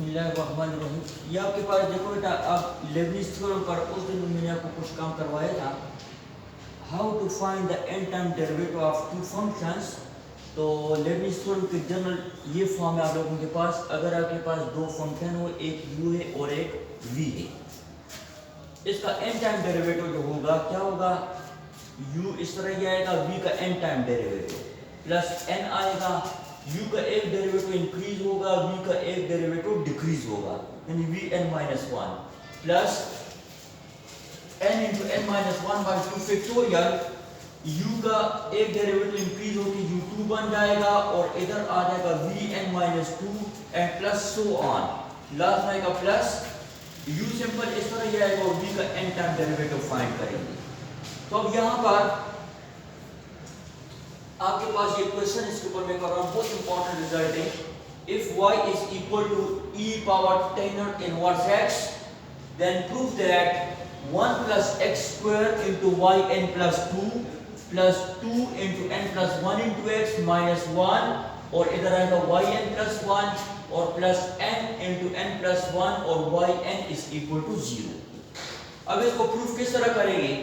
बिस्मिल्लाहिर्रहमानिर्रहीम। ये आपके पास देखो बेटा, आप लेबनिज़ थ्योरम पर उस दिन मैंने आपको कुछ काम करवाया था, how to find the n time derivative of two functions. तो लेबनिज़ थ्योरम के जनरल ये फॉर्म है आप लोगों के पास। अगर आपके पास दो फंक्शन हो, एक u है और एक v है, इसका एन टाइम डेरिवेटिव जो होगा क्या होगा, u इस तरह ही आएगा, v का n time derivative plus n आएगा, u का एक डेरिवेटिव इंक्रीज होगा, v का एक डेरिवेटिव डिक्रीज होगा, यानी vn minus one plus n into n minus one by two factorial. u का एक डेरिवेटिव इंक्रीज होकर u2 बन जाएगा और इधर आ जाएगा vn minus two and plus so on, last आएगा प्लस u सिंपल इस तरह ही आएगा और v का n टाइम डेरिवेटिव फाइंड करेंगे। तो अब यहाँ पर आपके पास ये क्वेश्चन इसके ऊपर मैं कर रहा हूँ, बहुत इंपॉर्टेंट रिजल्ट है। If y is equal to e power 10 inverse x, then prove that 1 plus x square into y n plus two plus 2 into n plus 1 into x minus 1 और इधर आएगा वाई एन प्लस 1 और plus n into n plus 1 और y n is equal to 0। अब इसको proof किस तरह करेंगे,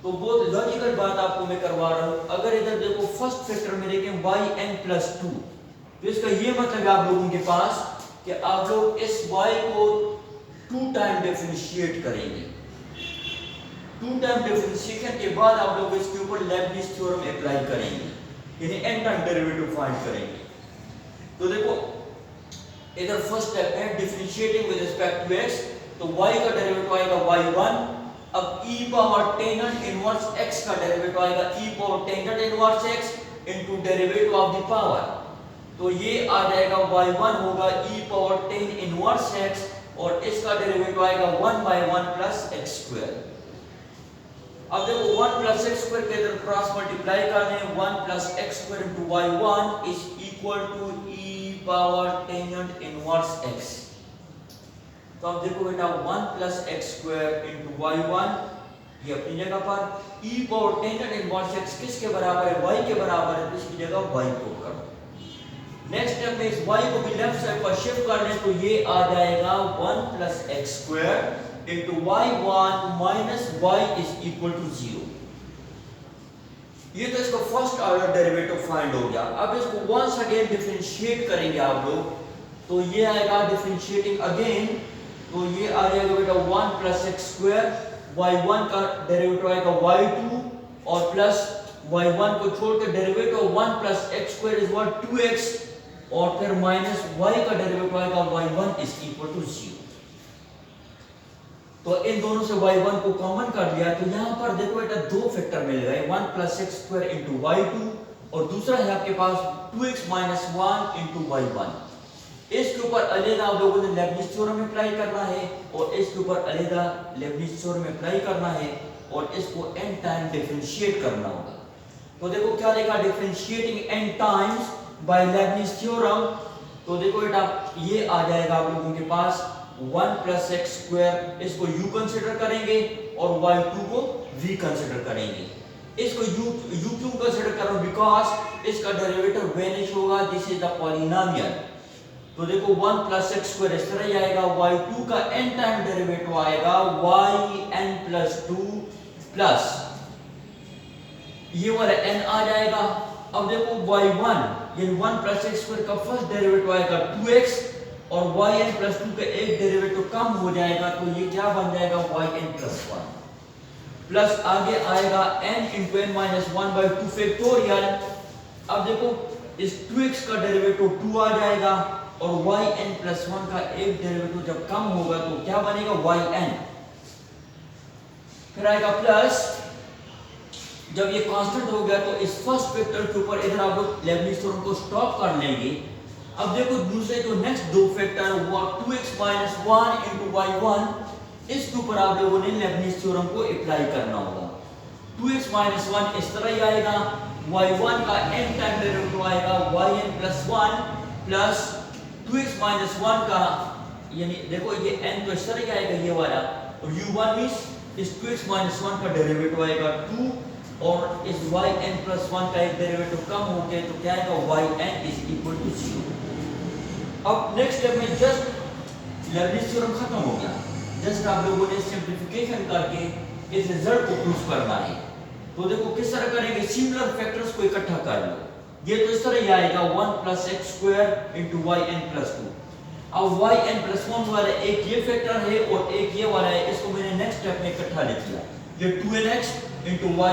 तो बहुत लॉजिकल बात आपको मैं करवा रहा हूं। अगर इधर देखो फर्स्ट फैक्टर में देखें वाई एन प्लस टू, तो इसका ये मतलब है आप लोगों के पास कि आप लोग इस y को 2 टाइम डिफरेंशिएट करेंगे। 2 टाइम डिफरेंशिएशन के बाद आप लोग इसके ऊपर लेबनिज़ थ्योरम अप्लाई करेंगे, यानी n टाइम डेरिवेटिव फाइंड करेंगे। तो देखो इधर फर्स्ट स्टेप है differentiating with respect to x, तो y का डेरिवेटिव आएगा y1। अब e power tangent inverse x का डेरिवेटिव आएगा e power tangent inverse x into derivative of the power, तो ये आ जाएगा y1 होगा e पावर 10 इनवर्स x और इसका डेरिवेटिव आएगा 1 बाय 1 प्लस x स्क्वायर। अब देखो 1 प्लस x स्क्वायर के इधर क्रॉस मल्टीप्लाई करने, 1 plus x square into y1 is equal to e power tangent inverse x। तो अब देखो बेटा 1 plus x square into y1 ये अपनी जगह पर, e power tangent inverse x किसके बराबर है, y के बराबर है, तो इसकी जगह y पुट करो। नेक्स्ट स्टेप में इस y को भी लेफ्ट साइड पर शिफ्ट कर लें, तो ये आ जाएगा 1 plus x square into y1 minus y is equal to 0। ये तो इसका फर्स्ट ऑर्डर डेरिवेटिव फाइंड हो गया। अब इसको वंस अगेन डिफरेंशिएट करेंगे आप लोग, तो ये आएगा डिफरेंशिएटिंग अगेन, तो ये आ जाएगा बेटा 1 प्लस एक्स स्क्वायर, y1 का डेरिवेटिव आएगा y2 और प्लस y1 को छोड़कर derivative 1 plus x square is what 2x और फिर माइनस y का डेरिवेटिव आएगा y1 इज इक्वल टू 0। तो इन दोनों से y1 को कॉमन कर लिया, तो यहां पर देखो बेटा दो फैक्टर मिल गए, 1 plus x square into y2 और दूसरा है आपके पास 2x माइनस 1 इंटू y1। इसके ऊपर अलग आप लोगों ने लेबनिज़ थ्योरम अप्लाई करना है और इसके ऊपर अलग लेबनिज़ थ्योरम अप्लाई करना है और इसको n टाइम डिफरेंशिएट करना होगा। तो देखो क्या लिखा, differentiating n times by Leibniz theorem. तो देखो बेटा ये आ जाएगा आप लोगों के पास 1 प्लस एक्स स्क्वायर, इसको u कंसीडर करेंगे और y2 को v कंसीडर करेंगे। इसको u क्यों कंसीडर कर रहा हूं, बिकॉज इसका डेरिवेटिव वेनिश होगा, दिस इज द पॉलिनोमियल। तो देखो 1 प्लस एक्स स्क्वायर इस तरह ही आएगा, y2 का n टाइम डेरिवेटिव आएगा yn प्लस 2 प्लस ये वाला n आ जाएगा। अब देखो y1 यानी 1 प्लस एक्स स्क्वायर का फर्स्ट डेरिवेटिव आएगा 2x और yn प्लस 2 का एक डेरिवेटिव कम हो जाएगा, तो ये क्या बन जाएगा yn प्लस 1 प्लस आगे आएगा n into n minus 1 by 2 factorial. अब देखो इस 2x का डेरिवेटिव 2 आ जाएगा और yn प्लस 1 का एक डेरिवेटिव जब कम होगा तो क्या बनेगा yn, फिर आएगा प्लस, जब ये कांस्टेंट हो गया तो इस फर्स्ट वेक्टर के ऊपर इधर आप लोग लेबनिज़ थ्योरम को स्टॉप कर लेंगे। अब देखो दूसरे जो नेक्स्ट दो फैक्टर हुआ 2x माइनस 1 इंटू y1, इसके ऊपर आप लोगों ने लेबनिज़ थ्योरम को अप्लाई करना होगा। 2x माइनस 1 इस तरह ही आएगा, y1 का n टाइम डेरिवेटिव आएगा yn plus 1 plus 2x minus 1 का, यानी देखो ये n तो इस तरह ही आएगा ये वाला, और u1 मींस इस 2x माइनस 1 का डेरिवेटिव आएगा 2 और इस yn प्लस 1 का एक डेरिवेटिव कम हो गया तो क्या आएगा yn इज इक्वल टू 0। अब नेक्स्ट स्टेप में जस्ट लेबनिज़ थ्योरम खत्म हो गया। जस्ट आप लोगों ने सिंप्लीफिकेशन करके इस रिजल्ट को प्रूव करना है। तो देखो किस तरह करेंगे, सिमिलर फैक्टर्स को इकट्ठा कर लो। ये तो इस तरह ही आएगा 1 + x² × yn + 2। अब yn + 1 वाला एक ये फैक्टर है और एक ये वाला है, इसको मैंने नेक्स्ट स्टेप में इकट्ठा लिख लिया। ये 2nx ×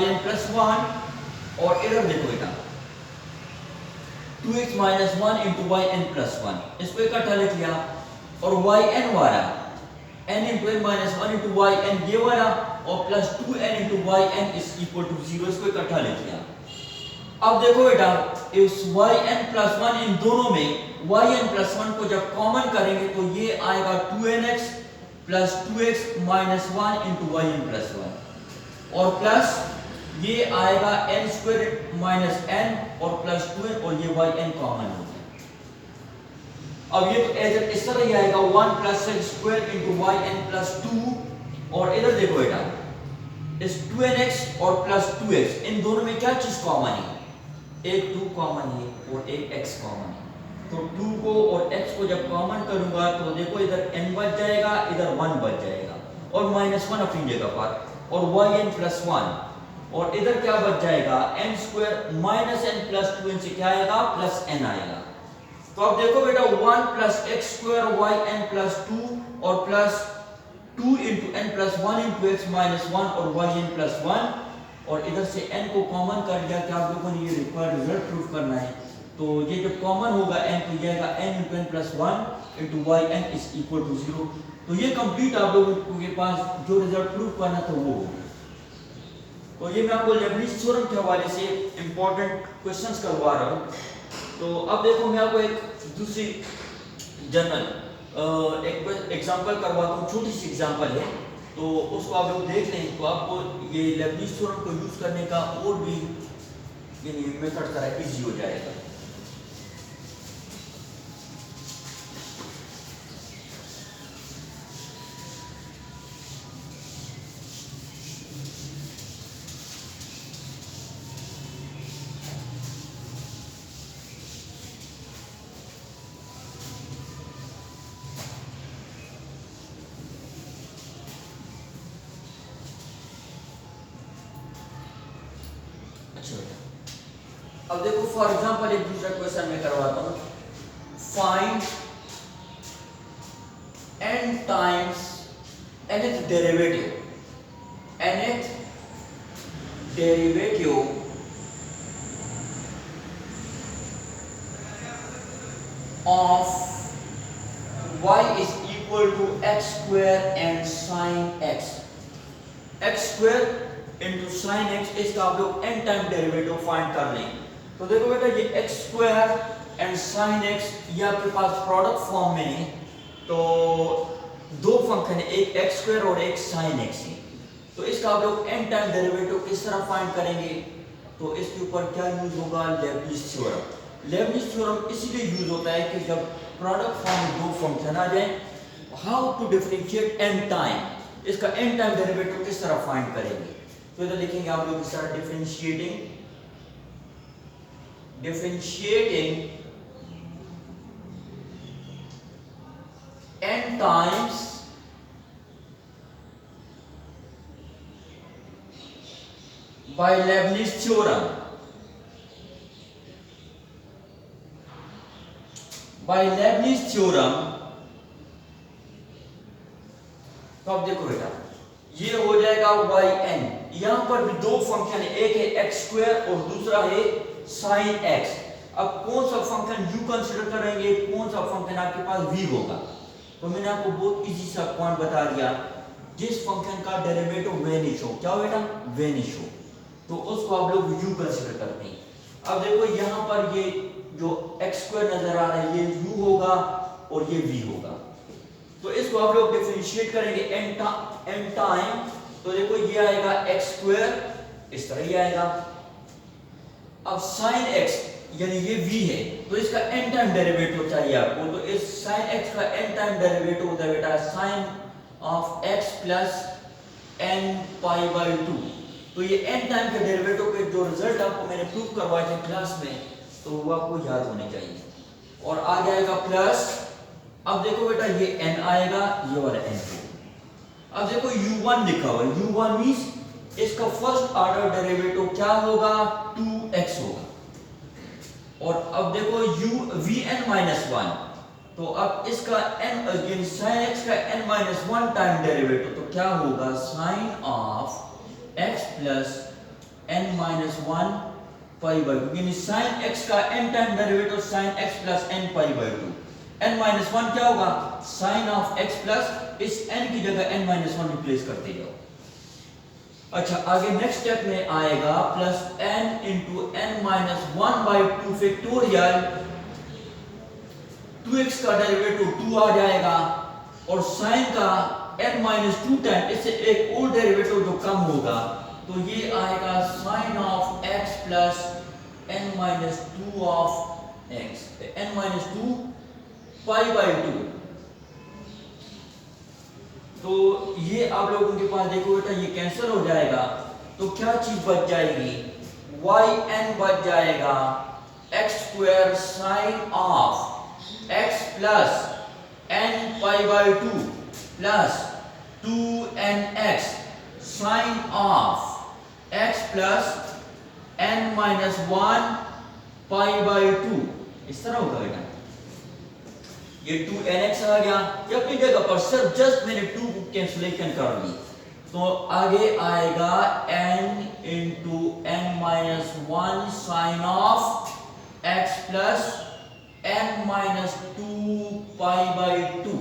yn + 1 और इधर देखो बेटा 2x - 1 × yn + 1, इसको इकट्ठा लिख लिया। और yn वाला n × n - 1 × yn ये वाला और प्लस 2n × yn = 0, इसको इकट्ठा लिख लिया। अब देखो बेटा इस yn + 1 इन दोनों में yn + 1 को जब कॉमन करेंगे तो ये आएगा 2nx + 2x - 1 × yn + 1 और प्लस ये आएगा n² - n और प्लस 2n और ये yn कॉमन हो गया। अब ये तो इस तरह ही आएगा 1 + x² × yn + 2 और इधर देखो बेटा इस 2nx और प्लस 2x इन दोनों में क्या चीज कॉमन है, एक 2 कॉमन है और एक x कॉमन है। तो 2 को और x को जब कॉमन करूंगा तो देखो इधर n बच जाएगा, इधर 1 बच जाएगा और -1 अपनी जगह पर और yn + 1 और इधर क्या बच जाएगा n² - n + 2n से क्या आएगा +n आएगा। तो अब देखो बेटा 1 + x² yn + 2 और प्लस 2 × n + 1 × x - 1 और yn + 1 और इधर से n को कॉमन कर लिया। क्या आप लोगों ने ये रिक्वायर्ड रिजल्ट प्रूफ करना है। तो ये जब कॉमन होगा n तो जाएगा n × n + 1 × yn = 0। तो ये कंप्लीट आप लोगों के पास जो रिजल्ट प्रूफ करना था वो हो गया। तो ये मैं आपको लेबनिज़ थ्योरम के हवाले से इंपॉर्टेंट क्वेश्चंस करवा रहा हूँ। तो अब देखो मैं आपको एक दूसरी जनरल एक एग्जांपल करवाता हूँ, छोटी सी एग्जांपल है तो उसको आप लोग देख लें तो आपको ये लेबनिज़ थ्योरम को यूज करने का और भी मेथड सारा इजी हो जाएगा। अब देखो फॉर एग्जांपल एक दूसरा क्वेश्चन मैं करवाता हूं, find n times nth derivative of y = x² and sin x। x² × sin x इसका आप लोग n टाइम डेरिवेटिव फाइंड कर लें। तो देखो बेटा ये x² and sin x ये आपके पास प्रोडक्ट फॉर्म में है। तो दो फंक्शन है, एक x² और एक sin x है। तो इसका आप लोग n टाइम डेरिवेटिव किस तरह फाइंड करेंगे, तो इसके ऊपर क्या यूज होगा लेबनिज़ थ्योरम। लेबनिज़ थ्योरम इसीलिए यूज होता है कि जब प्रोडक्ट फॉर्म में दो फंक्शन आ जाए, how to differentiate n time, इसका n टाइम डेरिवेटिव किस तरह फाइंड करेंगे। तो इधर लिखेंगे आप लोग इस तरह differentiating n times by Leibniz theorem तो अब देखो बेटा ये हो जाएगा yn। यहां पर भी दो फंक्शन है, एक है x² और दूसरा है sin x। अब कौन सा फंक्शन u कंसीडर करेंगे, कौन सा फंक्शन आपके पास v होगा। तो मैंने आपको बहुत इजी सा पॉइंट बता दिया, जिस फंक्शन का डेरिवेटिव वेनिश हो, क्या हो बेटा वेनिश हो, तो उसको आप लोग u कंसीडर करते हैं। अब देखो यहां पर ये जो x² नजर आ रहा है ये u होगा और ये v होगा। तो इसको आप लोग डिफरेंशिएट करेंगे n टाइम, तो देखो ये आएगा x² इस तरह ही आएगा। अब sin x यानी ये v है तो इसका n टाइम डेरिवेटिव चाहिए आपको। तो इस sin x का n टाइम डेरिवेटिव होता है बेटा sin of x plus n π/2। तो ये n टाइम के डेरिवेटिव के जो रिजल्ट आपको मैंने प्रूव करवाए थे क्लास में, तो वो आपको याद होने चाहिए। और आ जाएगा प्लस अब देखो बेटा ये n आएगा, ये वाला n होगा। अब देखो u1 लिखा हुआ है, u1 मींस इसका फर्स्ट ऑर्डर डेरिवेटिव क्या होगा, 2x होगा। और अब देखो vn माइनस 1, तो अब इसका n sin x का n-1 टाइम डेरिवेटिव तो क्या होगा, sin of x plus n-1 pi by 2, यानी sin x का n time derivative sin x plus n pi by 2। n-1 क्या होगा, sin ऑफ x प्लस इस n की जगह n-1 रिप्लेस करते जाओ। अच्छा आगे नेक्स्ट स्टेप में आएगा plus n into n-1 by 2 factorial, 2x का डेरिवेटिव 2 आ जाएगा और sin का n-2 टाइम इससे एक और डेरिवेटिव जो कम होगा तो ये आएगा sin of x plus n-2 of x, n-2 pi by 2। तो ये आप लोगों के पास देखो बेटा ये कैंसिल हो जाएगा, तो क्या चीज बच जाएगी, yn बच जाएगा x square sine of x plus n pi by 2 plus 2nx sine of x plus n-1 pi by 2, इस तरह होगा बेटा। ये 2nx आ गया, ये अपनी जगह पर सिर्फ जस्ट मैंने 2 को कैंसिलेशन कर ली, तो आगे आएगा n into n-1 sine of x plus n-2 pi by 2।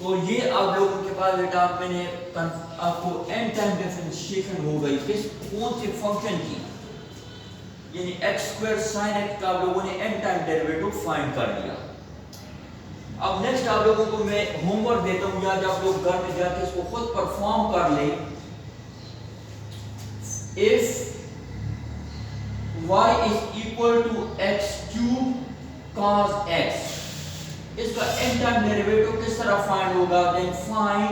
तो ये आप लोगों के पास बेटा मैंने आपको n टाइम डिफरेंशिएशन हो गई किस कौन से फंक्शन की, यानी x स्क्वायर साइन x का आप लोगों ने n टाइम डेरिवेटिव फाइंड कर लिया। अब नेक्स्ट आप लोगों को मैं होमवर्क देता हूं, या आप लोग घर में जाके इसको खुद परफॉर्म कर ले। If y is equal to x cube cos x, इसका n टाइम डेरिवेटिव किस तरह फाइंड होगा, देन फाइंड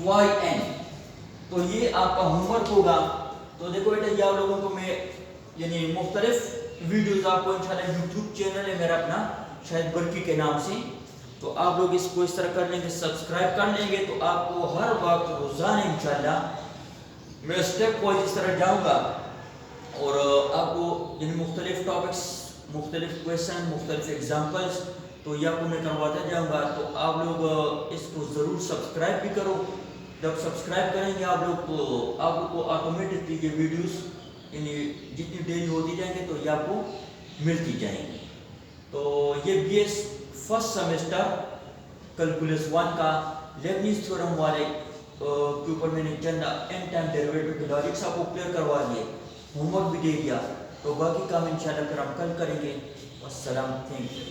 yn। तो ये आपका होमवर्क होगा। तो देखो बेटा ये आप लोगों को मैं यानी मुख्तलिफ वीडियोस आपको इंशाल्लाह यूट्यूब चैनल है मेरा अपना शायद बर्की के नाम से, तो आप लोग इसको इस तरह कर लेंगे, सब्सक्राइब कर लेंगे, तो आपको हर वक्त रोजाना इंशाल्लाह मैं स्टेप वाइज इस तरह जाऊंगा और आपको यानी मुख्तलिफ टॉपिक्स, मुख्तलिफ क्वेश्चन, मुख्तलिफ एग्जाम्पल्स तो ये आपको मैं करवाता जाऊंगा। तो आप लोग इसको ज़रूर सब्सक्राइब भी करो। जब सब्सक्राइब करेंगे आप लोग तो आप लोग को ऑटोमेटिकली ये वीडियोस यानी जितनी डेली होती जाएंगे तो ये आपको मिलती जाएंगी। तो ये BS फर्स्ट सेमेस्टर कैलकुलस 1 का लेबनीज़ थ्योरम वाले के ऊपर मैंने चंद n टाइम डेरिवेटिव के लॉजिक्स आपको क्लियर करवा दिए, होमवर्क भी दे दिया। तो बाकी काम इंशाल्लाह फिर हम कल करेंगे। अस्सलाम, थैंक यू।